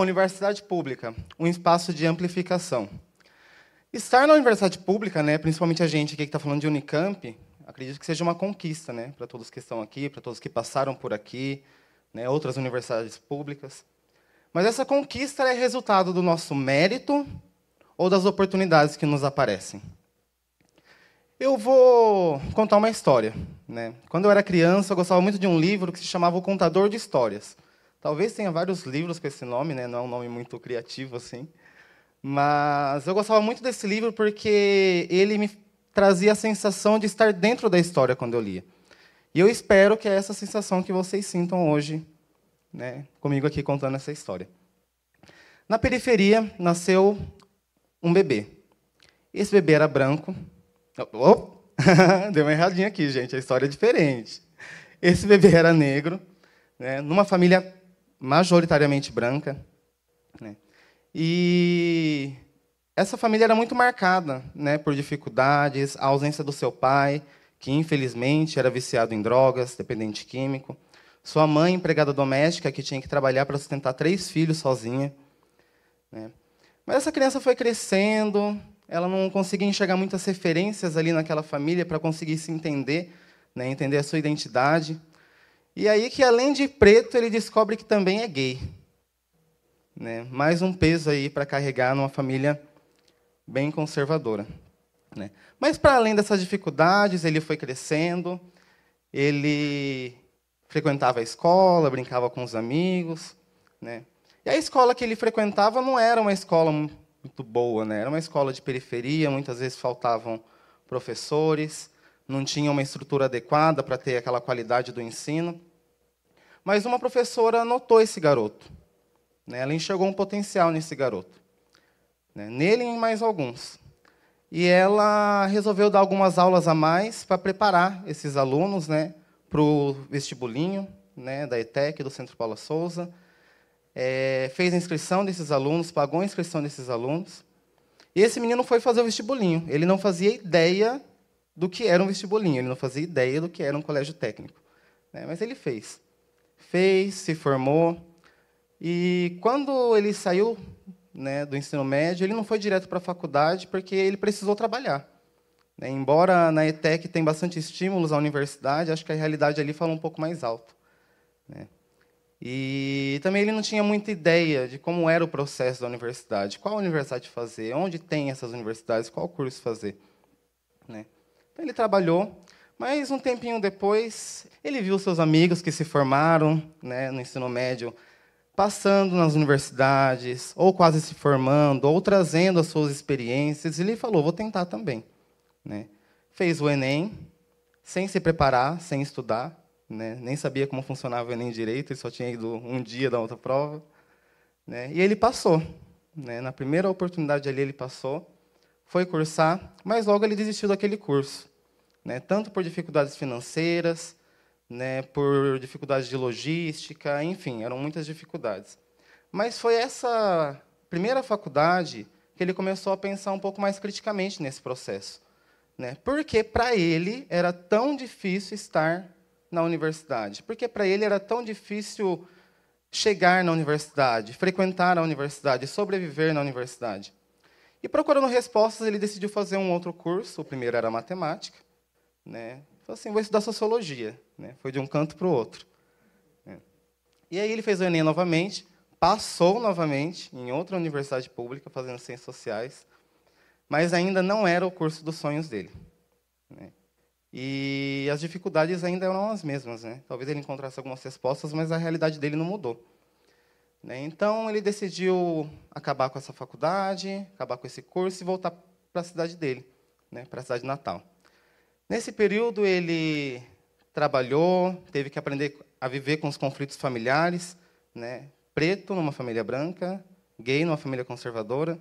universidade pública, um espaço de amplificação. Estar na universidade pública, né, principalmente a gente aqui que está falando de Unicamp, acredito que seja uma conquista, né, para todos que estão aqui, para todos que passaram por aqui, né, outras universidades públicas. Mas essa conquista é resultado do nosso mérito ou das oportunidades que nos aparecem. Eu vou contar uma história, né? Quando eu era criança, eu gostava muito de um livro que se chamava O Contador de Histórias. Talvez tenha vários livros com esse nome, né? Não é um nome muito criativo assim. Mas eu gostava muito desse livro porque ele me trazia a sensação de estar dentro da história quando eu lia. E eu espero que é essa sensação que vocês sintam hoje, né, comigo aqui contando essa história. Na periferia nasceu um bebê. Esse bebê era branco. Oh, deu uma erradinha aqui, gente. A história é diferente. Esse bebê era negro, né, numa família majoritariamente branca, né, e essa família era muito marcada, né, por dificuldades, a ausência do seu pai, que infelizmente era viciado em drogas, dependente químico, sua mãe, empregada doméstica, que tinha que trabalhar para sustentar 3 filhos sozinha, né. Mas essa criança foi crescendo, ela não conseguia enxergar muitas referências ali naquela família para conseguir se entender, né, entender a sua identidade. E aí que, além de preto, ele descobre que também é gay, né? Mais um peso aí para carregar numa família bem conservadora, né? Mas, para além dessas dificuldades, ele foi crescendo, ele frequentava a escola, brincava com os amigos, né? E a escola que ele frequentava não era uma escola muito boa, né? Era uma escola de periferia, muitas vezes faltavam professores, não tinha uma estrutura adequada para ter aquela qualidade do ensino. Mas uma professora notou esse garoto, né? Ela enxergou um potencial nesse garoto, né? Nele e em mais alguns. E ela resolveu dar algumas aulas a mais para preparar esses alunos, né, para o vestibulinho, né, da ETEC, do Centro Paula Souza. Fez a inscrição desses alunos, pagou a inscrição desses alunos. E esse menino foi fazer o vestibulinho. Ele não fazia ideia do que era um vestibulinho, ele não fazia ideia do que era um colégio técnico, né, mas ele fez. Fez, se formou. E quando ele saiu, né, do ensino médio, ele não foi direto para a faculdade porque ele precisou trabalhar, né? Embora na ETEC tenha bastante estímulos à universidade, acho que a realidade ali fala um pouco mais alto, né? E também ele não tinha muita ideia de como era o processo da universidade, qual universidade fazer, onde tem essas universidades, qual curso fazer, né? Então ele trabalhou, mas um tempinho depois ele viu seus amigos que se formaram, né, no ensino médio, passando nas universidades, ou quase se formando, ou trazendo as suas experiências, e ele falou, vou tentar também, né? Fez o Enem, sem se preparar, sem estudar, né? Nem sabia como funcionava o Enem direito, ele só tinha ido um dia da outra prova, né? E ele passou, né? Na primeira oportunidade ali ele passou, foi cursar, mas logo ele desistiu daquele curso, né? Tanto por dificuldades financeiras, né, por dificuldades de logística, enfim, eram muitas dificuldades. Mas foi essa primeira faculdade que ele começou a pensar um pouco mais criticamente nesse processo, né? Porque para ele era tão difícil estar na universidade? Porque para ele era tão difícil chegar na universidade, frequentar a universidade, sobreviver na universidade? E procurando respostas, ele decidiu fazer um outro curso. O primeiro era matemática, né? Falei assim, vou estudar sociologia, né? Foi de um canto para o outro, né? E aí ele fez o Enem novamente, passou novamente em outra universidade pública, fazendo ciências sociais, mas ainda não era o curso dos sonhos dele, né? E as dificuldades ainda eram as mesmas, né? Talvez ele encontrasse algumas respostas, mas a realidade dele não mudou, né? Então ele decidiu acabar com essa faculdade, acabar com esse curso e voltar para a cidade dele, né? Para a cidade natal. Nesse período, ele trabalhou, teve que aprender a viver com os conflitos familiares, né? Preto numa família branca, gay numa família conservadora,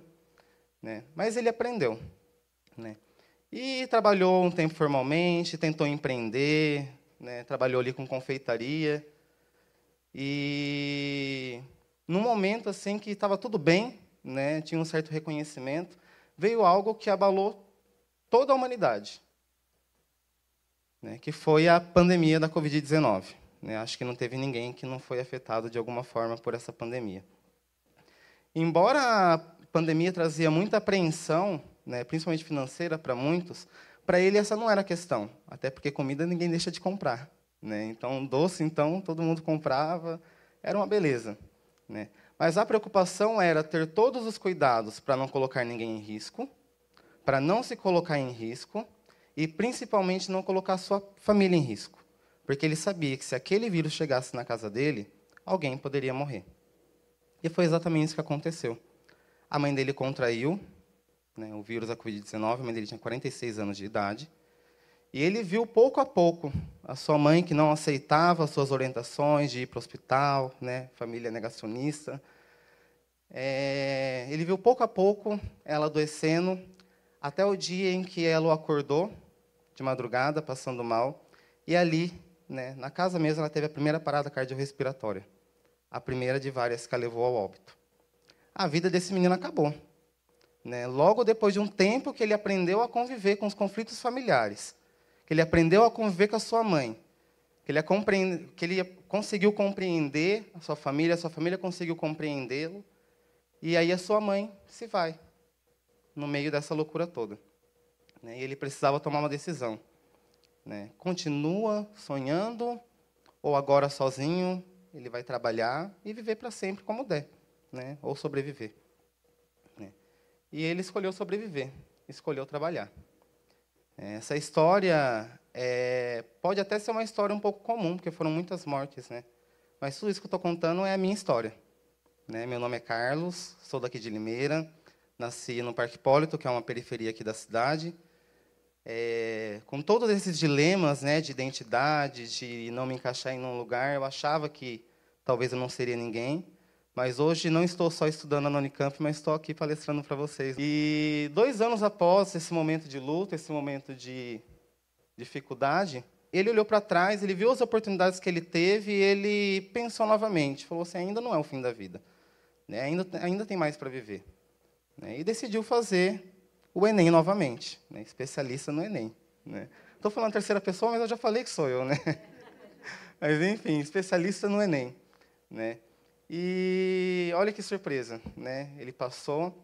né? Mas ele aprendeu, né? E trabalhou um tempo formalmente, tentou empreender, né? Trabalhou ali com confeitaria. E, num momento assim que estava tudo bem, né? Tinha um certo reconhecimento, veio algo que abalou toda a humanidade, né, que foi a pandemia da Covid-19. Né? Acho que não teve ninguém que não foi afetado de alguma forma por essa pandemia. Embora a pandemia trazia muita apreensão, né, principalmente financeira para muitos, para ele essa não era a questão, até porque comida ninguém deixa de comprar, né? Então, doce, então, todo mundo comprava, era uma beleza, né? Mas a preocupação era ter todos os cuidados para não colocar ninguém em risco, para não se colocar em risco e, principalmente, não colocar a sua família em risco. Porque ele sabia que, se aquele vírus chegasse na casa dele, alguém poderia morrer. E foi exatamente isso que aconteceu. A mãe dele contraiu, né, o vírus da Covid-19, a mãe dele tinha 46 anos de idade, e ele viu, pouco a pouco, a sua mãe, que não aceitava as suas orientações de ir para o hospital, né, família negacionista. Ele viu, pouco a pouco, ela adoecendo, até o dia em que ela o acordou, de madrugada, passando mal, e ali, né, na casa mesmo, ela teve a primeira parada cardiorrespiratória, a primeira de várias que a levou ao óbito. A vida desse menino acabou, né? Logo depois de um tempo que ele aprendeu a conviver com os conflitos familiares, que ele aprendeu a conviver com a sua mãe, que ele conseguiu compreender a sua família conseguiu compreendê-lo, e aí a sua mãe se vai, no meio dessa loucura toda, né? E ele precisava tomar uma decisão, né? Continua sonhando, ou agora sozinho, ele vai trabalhar e viver para sempre como der, né? Ou sobreviver, né? E ele escolheu sobreviver, escolheu trabalhar. Essa história pode até ser uma história um pouco comum, porque foram muitas mortes, né? Mas tudo isso que eu estou contando é a minha história, né? Meu nome é Carlos, sou daqui de Limeira, nasci no Parque Hipólito, que é uma periferia aqui da cidade. Com todos esses dilemas, né, de identidade, de não me encaixar em um lugar, eu achava que talvez eu não seria ninguém, mas hoje não estou só estudando na Unicamp, mas estou aqui palestrando para vocês. E 2 anos após esse momento de luta, esse momento de dificuldade, ele olhou para trás, ele viu as oportunidades que ele teve e ele pensou novamente, falou assim, ainda não é o fim da vida, né? Ainda tem mais para viver, né? E decidiu fazer o Enem novamente, né? Especialista no Enem, né? Estou falando terceira pessoa, mas eu já falei que sou eu, né? Mas, enfim, especialista no Enem, né? E olha que surpresa, né? Ele passou.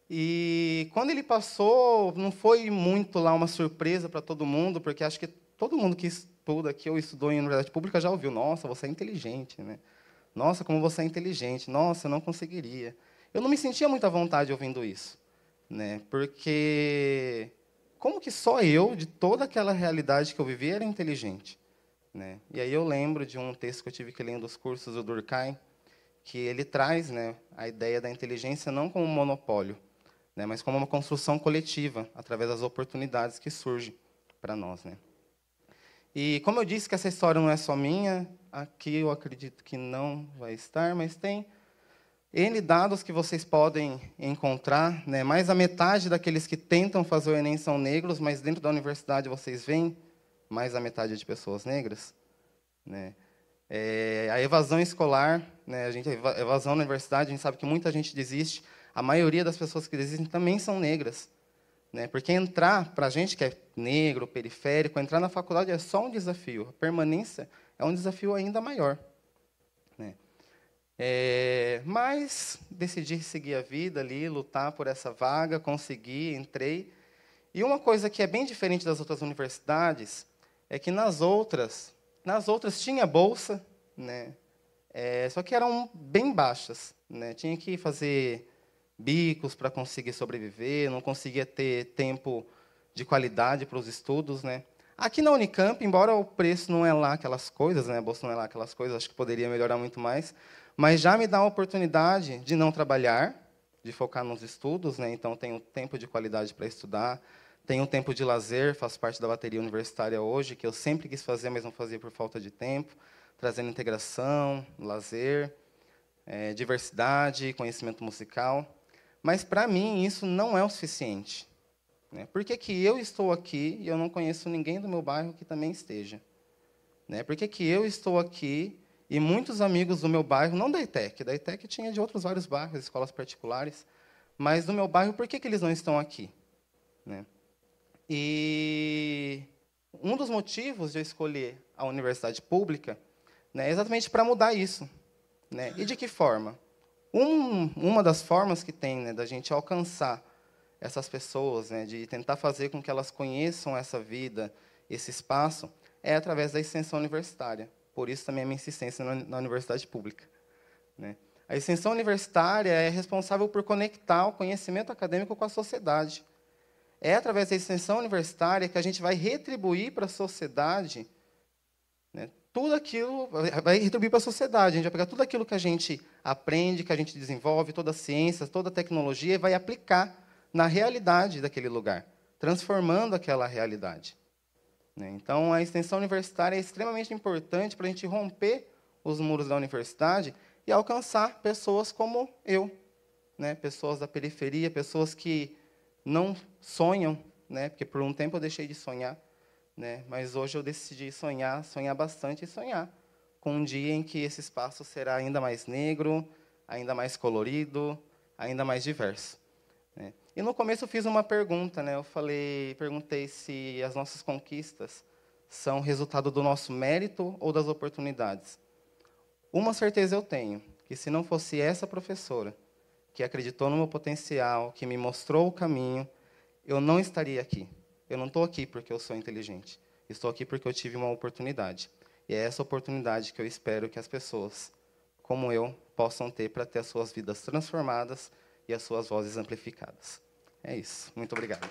E quando ele passou, não foi muito lá uma surpresa para todo mundo, porque acho que todo mundo que estuda aqui ou estudou em universidade pública já ouviu, nossa, você é inteligente, né? Nossa, como você é inteligente. Nossa, eu não conseguiria. Eu não me sentia muito à vontade ouvindo isso, né? Porque como que só eu, de toda aquela realidade que eu vivia, era inteligente, né? E aí eu lembro de um texto que eu tive que ler em um dos cursos do Durkheim, que ele traz, né, a ideia da inteligência não como um monopólio, né, mas como uma construção coletiva, através das oportunidades que surgem para nós, né? E como eu disse que essa história não é só minha, aqui eu acredito que não vai estar, mas tem N dados que vocês podem encontrar, né? Mais da metade daqueles que tentam fazer o Enem são negros, mas dentro da universidade vocês veem mais da metade de pessoas negras, né? A evasão escolar, né? A evasão na universidade, a gente sabe que muita gente desiste. A maioria das pessoas que desistem também são negras, né? Porque entrar, para a gente que é negro, periférico, entrar na faculdade é só um desafio. A permanência é um desafio ainda maior, né? Mas decidi seguir a vida ali, lutar por essa vaga, consegui, entrei. E uma coisa que é bem diferente das outras universidades é que nas outras tinha bolsa, né? Só que eram bem baixas, né? Tinha que fazer bicos para conseguir sobreviver, não conseguia ter tempo de qualidade para os estudos, né? Aqui na Unicamp, embora o preço não é lá aquelas coisas, né? A bolsa não é lá aquelas coisas, acho que poderia melhorar muito mais, mas já me dá a oportunidade de não trabalhar, de focar nos estudos, né? Então tenho tempo de qualidade para estudar, tenho tempo de lazer, faço parte da bateria universitária hoje, que eu sempre quis fazer, mas não fazia por falta de tempo, trazendo integração, lazer, diversidade, conhecimento musical. Mas, para mim, isso não é o suficiente, né? Por que que eu estou aqui e eu não conheço ninguém do meu bairro que também esteja, né? Por que que eu estou aqui e muitos amigos do meu bairro, não da ETEC tinha de outros vários bairros, escolas particulares, mas do meu bairro, por que que eles não estão aqui, né? E um dos motivos de eu escolher a universidade pública, né, é exatamente para mudar isso, né? E de que forma? Uma das formas que tem, né, da gente alcançar essas pessoas, né, de tentar fazer com que elas conheçam essa vida, esse espaço, é através da extensão universitária. Por isso também a minha insistência na universidade pública, né? A extensão universitária é responsável por conectar o conhecimento acadêmico com a sociedade. É através da extensão universitária que a gente vai retribuir para a sociedade, né, tudo aquilo, vai retribuir para a sociedade. A gente vai pegar tudo aquilo que a gente aprende, que a gente desenvolve, toda a ciência, toda a tecnologia, e vai aplicar na realidade daquele lugar, transformando aquela realidade, né? Então, a extensão universitária é extremamente importante para a gente romper os muros da universidade e alcançar pessoas como eu, né? Pessoas da periferia, pessoas que não sonham, né? Porque por um tempo eu deixei de sonhar, né? Mas hoje eu decidi sonhar bastante e sonhar com um dia em que esse espaço será ainda mais negro, ainda mais colorido, ainda mais diverso, né? E no começo eu fiz uma pergunta, né? Perguntei se as nossas conquistas são resultado do nosso mérito ou das oportunidades. Uma certeza eu tenho, que se não fosse essa professora que acreditou no meu potencial, que me mostrou o caminho, eu não estaria aqui. Eu não estou aqui porque eu sou inteligente. Estou aqui porque eu tive uma oportunidade. E é essa oportunidade que eu espero que as pessoas, como eu, possam ter para ter as suas vidas transformadas e as suas vozes amplificadas. É isso. Muito obrigado.